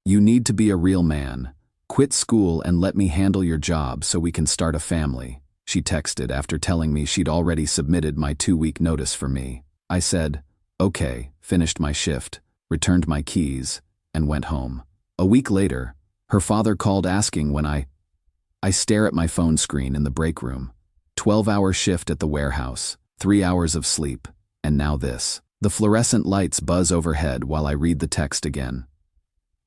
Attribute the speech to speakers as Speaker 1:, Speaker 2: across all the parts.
Speaker 1: You need to be a real man. Quit school and let me handle your job so we can start a family, she texted after telling me she'd already submitted my 2-week notice for me. I said, okay, finished my shift, returned my keys, and went home. A week later, her father called asking when I stare at my phone screen in the break room. 12-hour shift at the warehouse, 3 hours of sleep, and now this. The fluorescent lights buzz overhead while I read the text again.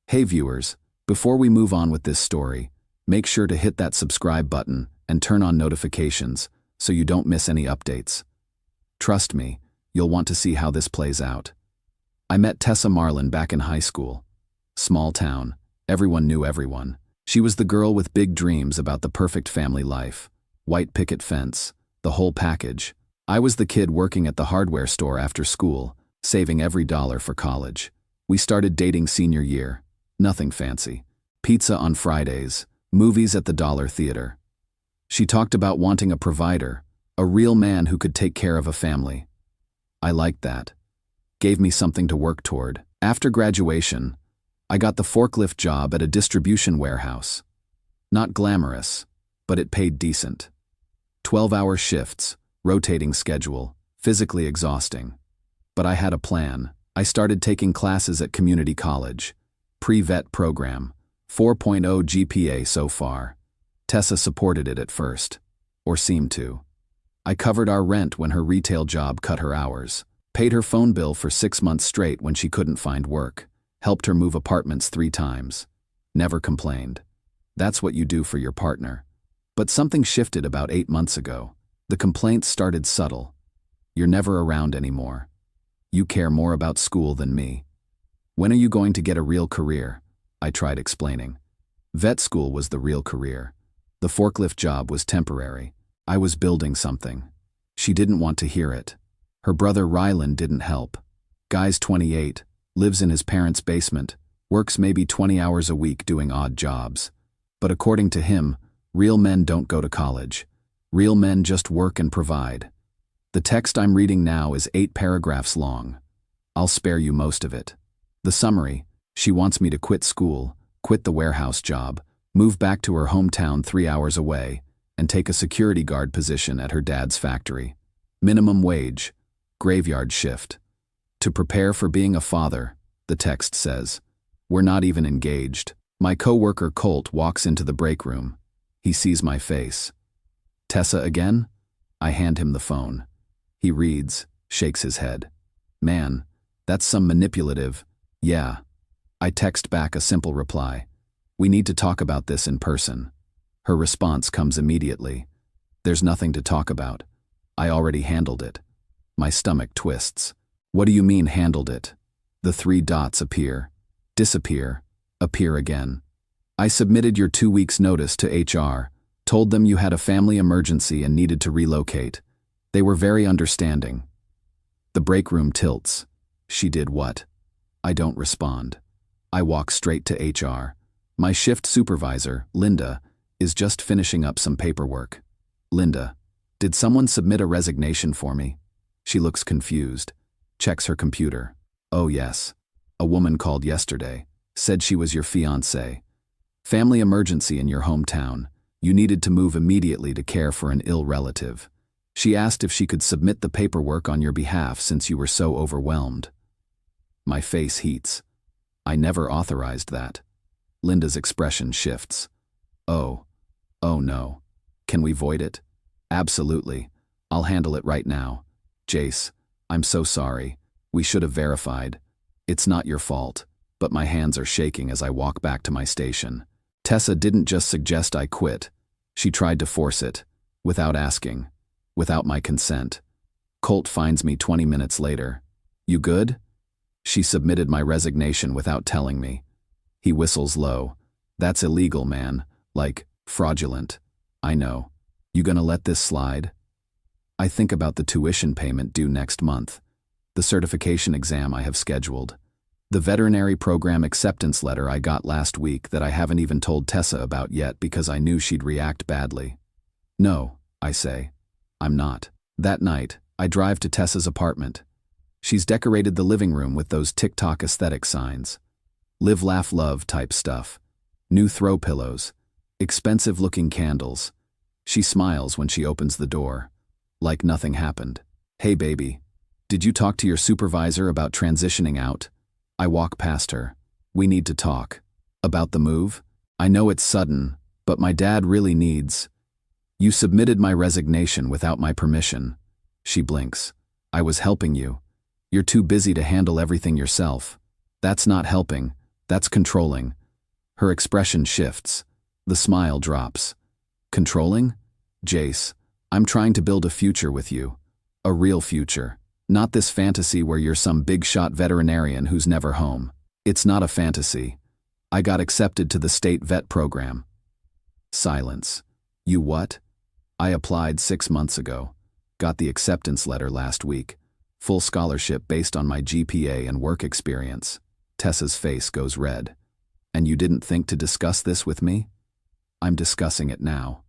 Speaker 1: Hey viewers, before we move on with this story, make sure to hit that subscribe button and turn on notifications so you don't miss any updates. Trust me, you'll want to see how this plays out. I met Tessa Marlin back in high school. Small town, everyone knew everyone. She was the girl with big dreams about the perfect family life. White picket fence, the whole package. I was the kid working at the hardware store after school, saving every dollar for college. We started dating senior year. Nothing fancy. Pizza on Fridays, movies at the Dollar Theater. She talked about wanting a provider, a real man who could take care of a family. I liked that. Gave me something to work toward. After graduation, I got the forklift job at a distribution warehouse. Not glamorous, but it paid decent. 12-hour shifts, rotating schedule, physically exhausting. But I had a plan. I started taking classes at community college. Pre-vet program, 4.0 GPA so far. Tessa supported it at first, or seemed to. I covered our rent when her retail job cut her hours, paid her phone bill for 6 months straight when she couldn't find work, helped her move apartments 3 times. Never complained. That's what you do for your partner. But something shifted about 8 months ago. The complaints started subtle. You're never around anymore. You care more about school than me. When are you going to get a real career? I tried explaining. Vet school was the real career. The forklift job was temporary. I was building something. She didn't want to hear it. Her brother Rylan didn't help. Guy's 28, lives in his parents' basement, works maybe 20 hours a week doing odd jobs. But according to him, real men don't go to college. Real men just work and provide. The text I'm reading now is 8 paragraphs long. I'll spare you most of it. The summary: she wants me to quit school, quit the warehouse job, move back to her hometown 3 hours away, and take a security guard position at her dad's factory. Minimum wage, graveyard shift. To prepare for being a father, the text says. We're not even engaged. My coworker Colt walks into the break room. He sees my face. Tessa again? I hand him the phone. He reads, shakes his head. Man, that's some manipulative. Yeah. I text back a simple reply. We need to talk about this in person. Her response comes immediately. There's nothing to talk about. I already handled it. My stomach twists. What do you mean handled it? The 3 dots appear, disappear, appear again. I submitted your 2 weeks notice to HR, told them you had a family emergency and needed to relocate. They were very understanding. The break room tilts. She did what? I don't respond. I walk straight to HR. My shift supervisor, Linda, is just finishing up some paperwork. Linda, did someone submit a resignation for me? She looks confused, checks her computer. Oh yes. A woman called yesterday, said she was your fiancé. Family emergency in your hometown. You needed to move immediately to care for an ill relative. She asked if she could submit the paperwork on your behalf since you were so overwhelmed. My face heats. I never authorized that. Linda's expression shifts. Oh no. Can we void it? Absolutely. I'll handle it right now. Jace, I'm so sorry. We should have verified. It's not your fault, but my hands are shaking as I walk back to my station. Tessa didn't just suggest I quit. She tried to force it, without asking, without my consent. Colt finds me 20 minutes later. You good? She submitted my resignation without telling me. He whistles low. That's illegal, man. Like, fraudulent. I know. You gonna let this slide? I think about the tuition payment due next month. The certification exam I have scheduled. The veterinary program acceptance letter I got last week that I haven't even told Tessa about yet because I knew she'd react badly. No, I say. I'm not. That night, I drive to Tessa's apartment. She's decorated the living room with those TikTok aesthetic signs. Live, laugh, love type stuff. New throw pillows. Expensive-looking candles. She smiles when she opens the door. Like nothing happened. Hey baby, did you talk to your supervisor about transitioning out? I walk past her. We need to talk. About the move? I know it's sudden, but my dad really needs. You submitted my resignation without my permission. She blinks. I was helping you. You're too busy to handle everything yourself. That's not helping, that's controlling. Her expression shifts. The smile drops. Controlling? Jace, I'm trying to build a future with you. A real future. Not this fantasy where you're some big-shot veterinarian who's never home. It's not a fantasy. I got accepted to the state vet program. Silence. You what? I applied 6 months ago. Got the acceptance letter last week. Full scholarship based on my GPA and work experience. Tessa's face goes red. And you didn't think to discuss this with me? I'm discussing it now.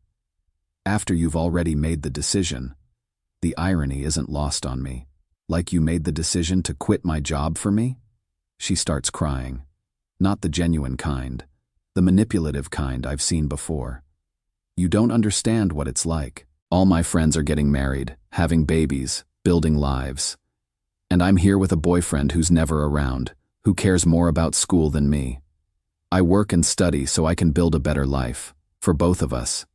Speaker 1: After you've already made the decision. The irony isn't lost on me. Like you made the decision to quit my job for me? She starts crying. Not the genuine kind. The manipulative kind I've seen before. You don't understand what it's like. All my friends are getting married, having babies, building lives. And I'm here with a boyfriend who's never around, who cares more about school than me. I work and study so I can build a better life, for both of us.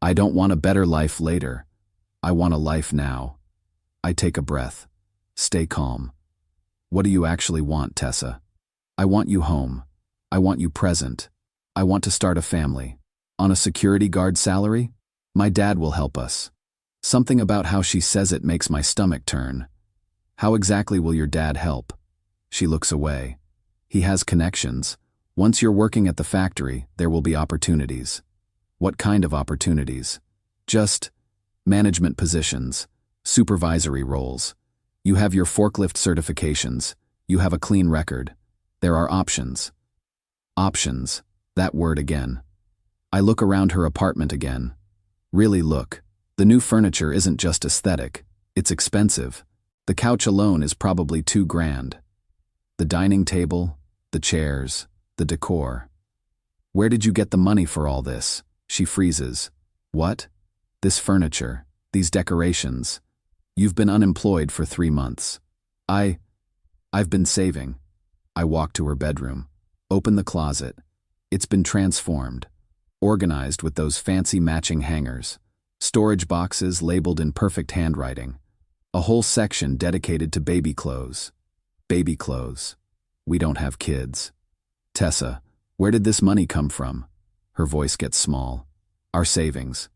Speaker 1: I don't want a better life later. I want a life now. I take a breath. Stay calm. What do you actually want, Tessa? I want you home. I want you present. I want to start a family. On a security guard salary? My dad will help us. Something about how she says it makes my stomach turn. How exactly will your dad help? She looks away. He has connections. Once you're working at the factory, there will be opportunities. What kind of opportunities? Just management positions, supervisory roles. You have your forklift certifications. You have a clean record. There are options. Options. That word again. I look around her apartment again. Really look. The new furniture isn't just aesthetic. It's expensive. The couch alone is probably $2,000. The dining table, the chairs, the decor. Where did you get the money for all this? She freezes. What? This furniture, these decorations. You've been unemployed for 3 months. I've been saving. I walk to her bedroom. Open the closet. It's been transformed. Organized with those fancy matching hangers. Storage boxes labeled in perfect handwriting. A whole section dedicated to baby clothes. Baby clothes. We don't have kids. Tessa, where did this money come from? Her voice gets small. Our savings.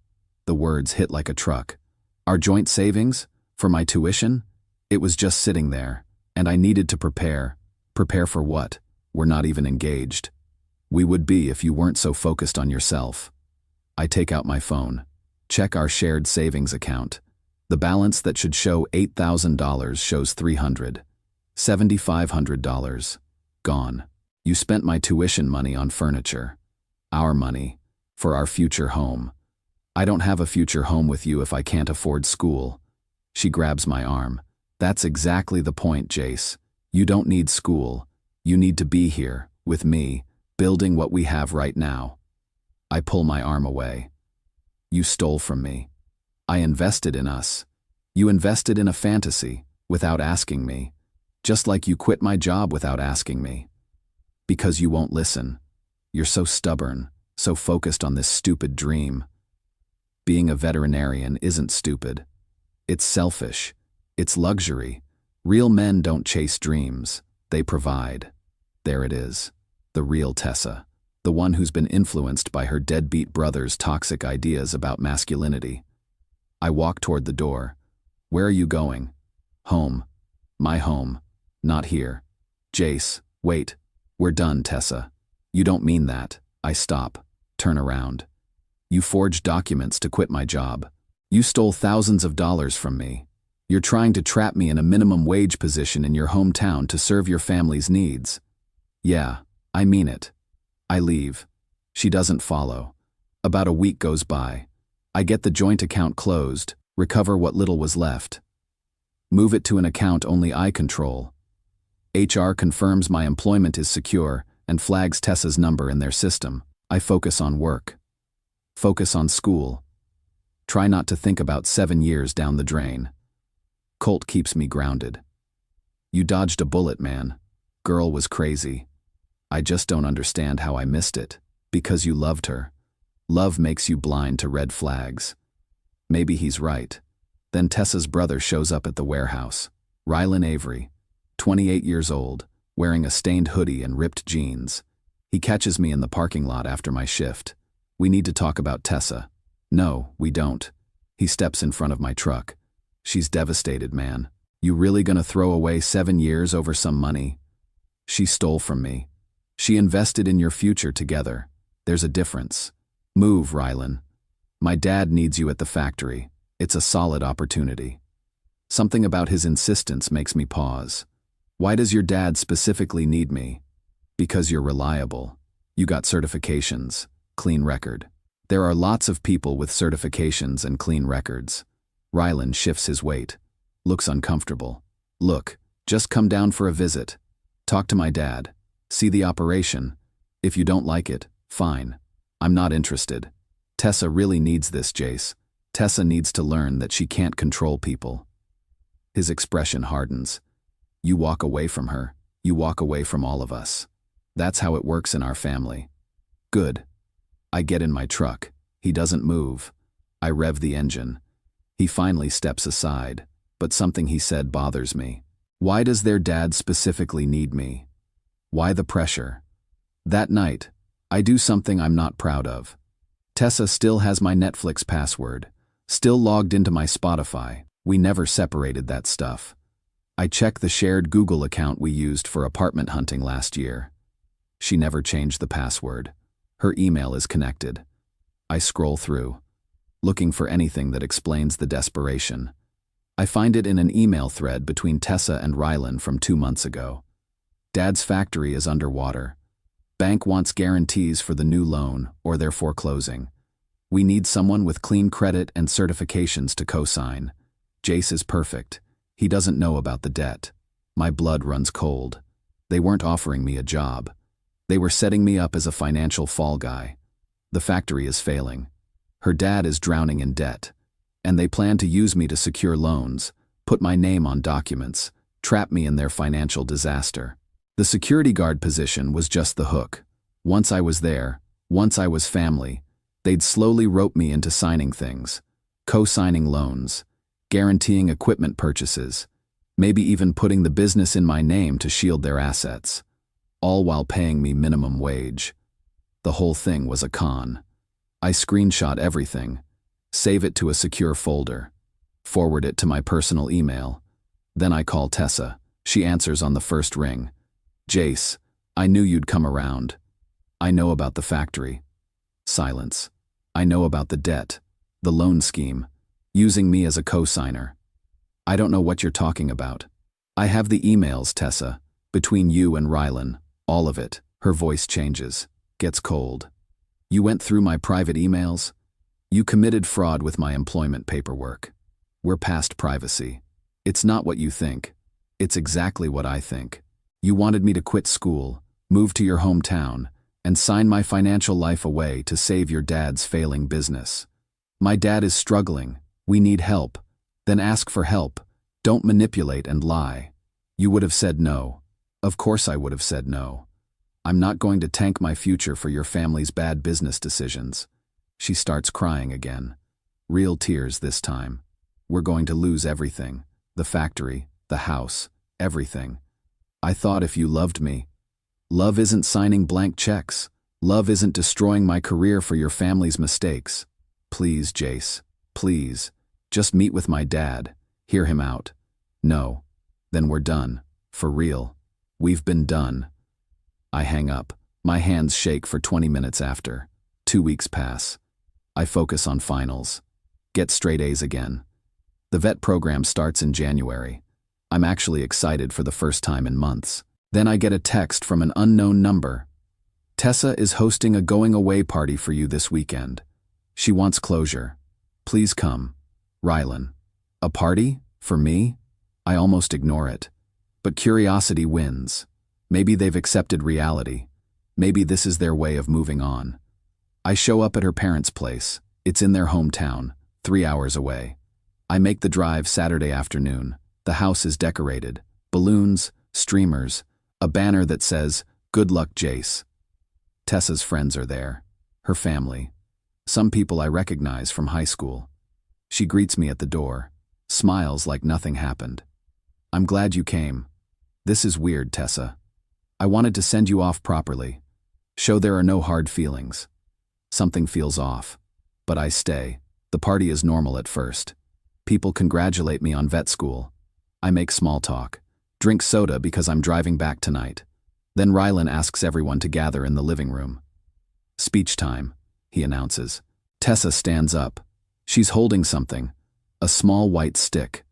Speaker 1: The words hit like a truck. Our joint savings? For my tuition? It was just sitting there, and I needed to prepare. Prepare for what? We're not even engaged. We would be if you weren't so focused on yourself. I take out my phone. Check our shared savings account. The balance that should show $8,000 shows $300. $7,500. Gone. You spent my tuition money on furniture. Our money. For our future home. I don't have a future home with you if I can't afford school. She grabs my arm. That's exactly the point, Jace. You don't need school. You need to be here, with me, building what we have right now. I pull my arm away. You stole from me. I invested in us. You invested in a fantasy, without asking me. Just like you quit my job without asking me. Because you won't listen. You're so stubborn, so focused on this stupid dream. Being a veterinarian isn't stupid. It's selfish. It's luxury. Real men don't chase dreams. They provide. There it is. The real Tessa. The one who's been influenced by her deadbeat brother's toxic ideas about masculinity. I walk toward the door. Where are you going? Home. My home. Not here. Jace, wait. We're done, Tessa. You don't mean that. I stop. Turn around. You forged documents to quit my job. You stole thousands of dollars from me. You're trying to trap me in a minimum wage position in your hometown to serve your family's needs. Yeah, I mean it. I leave. She doesn't follow. About a week goes by. I get the joint account closed, recover what little was left. Move it to an account only I control. HR confirms my employment is secure, and flags Tessa's number in their system. I focus on work. Focus on school. Try not to think about 7 years down the drain. Colt keeps me grounded. You dodged a bullet, man. Girl was crazy. I just don't understand how I missed it. Because you loved her. Love makes you blind to red flags. Maybe he's right. Then Tessa's brother shows up at the warehouse. Rylan Avery, 28 years old, wearing a stained hoodie and ripped jeans. He catches me in the parking lot after my shift. We need to talk about Tessa. No, we don't. He steps in front of my truck. She's devastated, man. You really gonna throw away 7 years over some money? She stole from me. She invested in your future together. There's a difference. Move, Rylan. My dad needs you at the factory. It's a solid opportunity. Something about his insistence makes me pause. Why does your dad specifically need me? Because you're reliable. You got certifications, clean record. There are lots of people with certifications and clean records. Rylan shifts his weight. Looks uncomfortable. Look, just come down for a visit. Talk to my dad. See the operation. If you don't like it, fine. I'm not interested. Tessa really needs this, Jace. Tessa needs to learn that she can't control people. His expression hardens. You walk away from her. You walk away from all of us. That's how it works in our family. Good. I get in my truck. He doesn't move. I rev the engine. He finally steps aside, but something he said bothers me. Why does their dad specifically need me? Why the pressure? That night, I do something I'm not proud of. Tessa still has my Netflix password, still logged into my Spotify. We never separated that stuff. I check the shared Google account we used for apartment hunting last year. She never changed the password. Her email is connected. I scroll through, looking for anything that explains the desperation. I find it in an email thread between Tessa and Rylan from 2 months ago. Dad's factory is underwater. Bank wants guarantees for the new loan or they're foreclosing. We need someone with clean credit and certifications to co-sign. Jace is perfect. He doesn't know about the debt. My blood runs cold. They weren't offering me a job. They were setting me up as a financial fall guy. The factory is failing. Her dad is drowning in debt. And they plan to use me to secure loans, put my name on documents, trap me in their financial disaster. The security guard position was just the hook. Once I was there, once I was family, they'd slowly rope me into signing things, co-signing loans, guaranteeing equipment purchases, maybe even putting the business in my name to shield their assets, all while paying me minimum wage. The whole thing was a con. I screenshot everything, save it to a secure folder, forward it to my personal email. Then I call Tessa. She answers on the first ring. Jace, I knew you'd come around. I know about the factory. Silence. I know about the debt, the loan scheme, using me as a co-signer. I don't know what you're talking about. I have the emails, Tessa, between you and Rylan, all of it. Her voice changes, gets cold. You went through my private emails? You committed fraud with my employment paperwork. We're past privacy. It's not what you think. It's exactly what I think. You wanted me to quit school, move to your hometown, and sign my financial life away to save your dad's failing business. My dad is struggling. We need help. Then ask for help. Don't manipulate and lie. You would have said no. Of course I would have said no. I'm not going to tank my future for your family's bad business decisions. She starts crying again. Real tears this time. We're going to lose everything. The factory, the house, everything. I thought if you loved me. Love isn't signing blank checks. Love isn't destroying my career for your family's mistakes. Please, Jace. Please. Just meet with my dad. Hear him out. No. Then we're done. For real. We've been done. I hang up. My hands shake for 20 minutes after. 2 weeks pass. I focus on finals. Get straight A's again. The vet program starts in January. I'm actually excited for the first time in months. Then I get a text from an unknown number. Tessa is hosting a going-away party for you this weekend. She wants closure. Please come. Rylan. A party? For me? I almost ignore it. But curiosity wins. Maybe they've accepted reality. Maybe this is their way of moving on. I show up at her parents' place. It's in their hometown, 3 hours away. I make the drive Saturday afternoon. The house is decorated. Balloons, streamers, a banner that says, "Good luck, Jace." Tessa's friends are there. Her family. Some people I recognize from high school. She greets me at the door, smiles like nothing happened. "I'm glad you came. This is weird, Tessa. I wanted to send you off properly. Show there are no hard feelings. Something feels off. But I stay. The party is normal at first. People congratulate me on vet school. I make small talk. Drink soda because I'm driving back tonight. Then Rylan asks everyone to gather in the living room. "Speech time," he announces. Tessa stands up. She's holding something. A small white stick.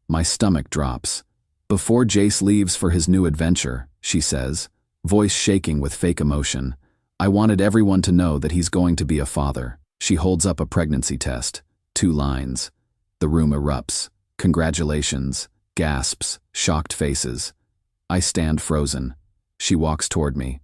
Speaker 1: My stomach drops. "Before Jace leaves for his new adventure," she says, voice shaking with fake emotion, "I wanted everyone to know that he's going to be a father." She holds up a pregnancy test. 2 lines. The room erupts. Congratulations. Gasps. Shocked faces. I stand frozen. She walks toward me.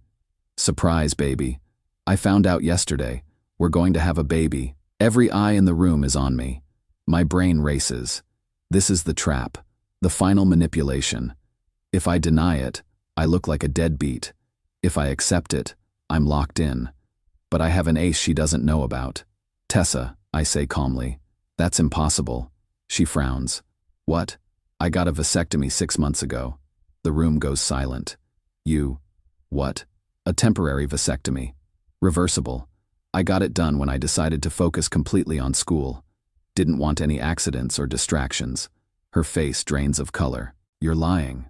Speaker 1: "Surprise, baby. I found out yesterday. We're going to have a baby." Every eye in the room is on me. My brain races. This is the trap. The final manipulation. If I deny it, I look like a deadbeat. If I accept it, I'm locked in. But I have an ace she doesn't know about. "Tessa," I say calmly. "That's impossible." She frowns. "What?" "I got a vasectomy 6 months ago." The room goes silent. "You..." "What?" "A temporary vasectomy. Reversible. I got it done when I decided to focus completely on school. Didn't want any accidents or distractions." Her face drains of color. "You're lying."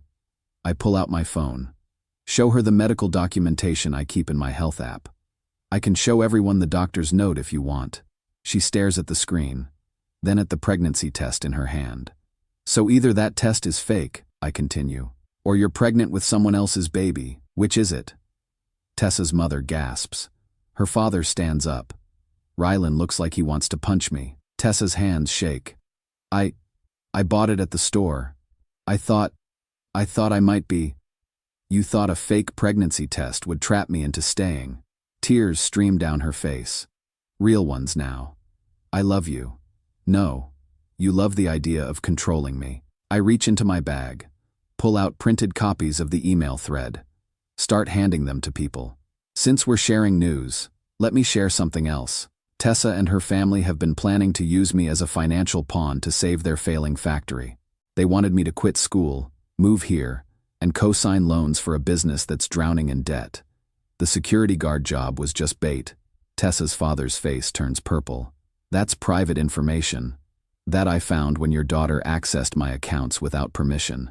Speaker 1: I pull out my phone. Show her the medical documentation I keep in my health app. "I can show everyone the doctor's note if you want." She stares at the screen, then at the pregnancy test in her hand. "So either that test is fake," I continue, "or you're pregnant with someone else's baby. Which is it?" Tessa's mother gasps. Her father stands up. Rylan looks like he wants to punch me. Tessa's hands shake. I bought it at the store. I thought I might be." "You thought a fake pregnancy test would trap me into staying." Tears stream down her face. "Real ones now. I love you." "No. You love the idea of controlling me." I reach into my bag, pull out printed copies of the email thread, start handing them to people. "Since we're sharing news, let me share something else. Tessa and her family have been planning to use me as a financial pawn to save their failing factory. They wanted me to quit school, move here, and co-sign loans for a business that's drowning in debt. The security guard job was just bait." Tessa's father's face turns purple. "That's private information. That I found when your daughter accessed my accounts without permission.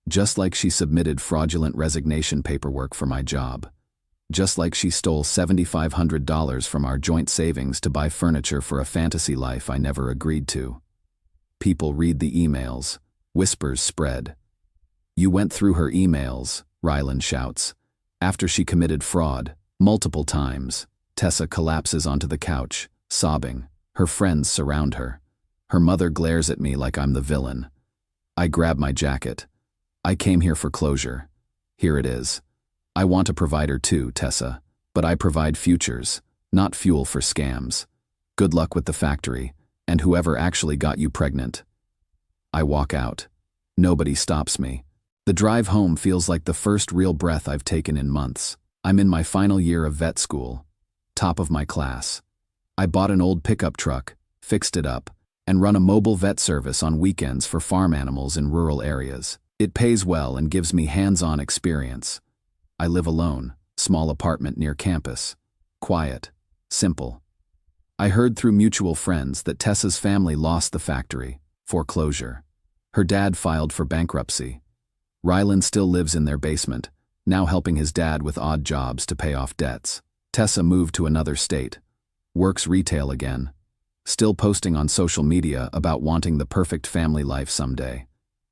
Speaker 1: Just like she submitted fraudulent resignation paperwork for my job. Just like she stole $7,500 from our joint savings to buy furniture for a fantasy life I never agreed to." People read the emails. Whispers spread. "You went through her emails," Rylan shouts. "After she committed fraud, multiple times." Tessa collapses onto the couch, sobbing. Her friends surround her. Her mother glares at me like I'm the villain. I grab my jacket. "I came here for closure. Here it is. I want a provider too, Tessa, but I provide futures, not fuel for scams. Good luck with the factory, and whoever actually got you pregnant." I walk out. Nobody stops me. The drive home feels like the first real breath I've taken in months. I'm in my final year of vet school. Top of my class. I bought an old pickup truck, fixed it up, and run a mobile vet service on weekends for farm animals in rural areas. It pays well and gives me hands-on experience. I live alone, small apartment near campus. Quiet, simple. I heard through mutual friends that Tessa's family lost the factory, foreclosure. Her dad filed for bankruptcy. Rylan still lives in their basement, now helping his dad with odd jobs to pay off debts. Tessa moved to another state, works retail again, still posting on social media about wanting the perfect family life someday.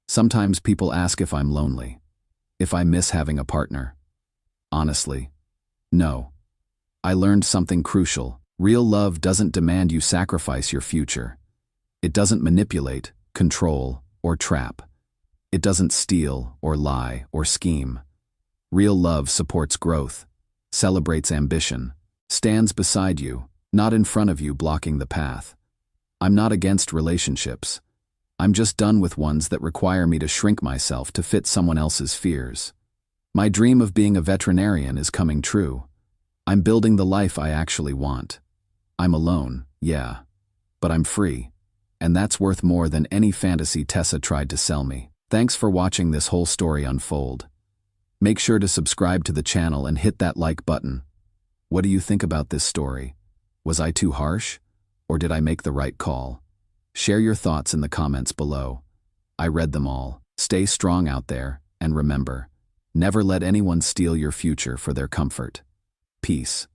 Speaker 1: Sometimes people ask if I'm lonely, if I miss having a partner. Honestly, no. I learned something crucial. Real love doesn't demand you sacrifice your future. It doesn't manipulate, control, or trap. It doesn't steal, or lie, or scheme. Real love supports growth. celebrates ambition, stands beside you, not in front of you blocking the path. I'm not against relationships. I'm just done with ones that require me to shrink myself to fit someone else's fears. My dream of being a veterinarian is coming true. I'm building the life I actually want. I'm alone, yeah, but I'm free. And that's worth more than any fantasy Tessa tried to sell me. Thanks for watching this whole story unfold. Make sure to subscribe to the channel and hit that like button. What do you think about this story? Was I too harsh? Or did I make the right call? Share your thoughts in the comments below. I read them all. Stay strong out there, and remember, never let anyone steal your future for their comfort. Peace.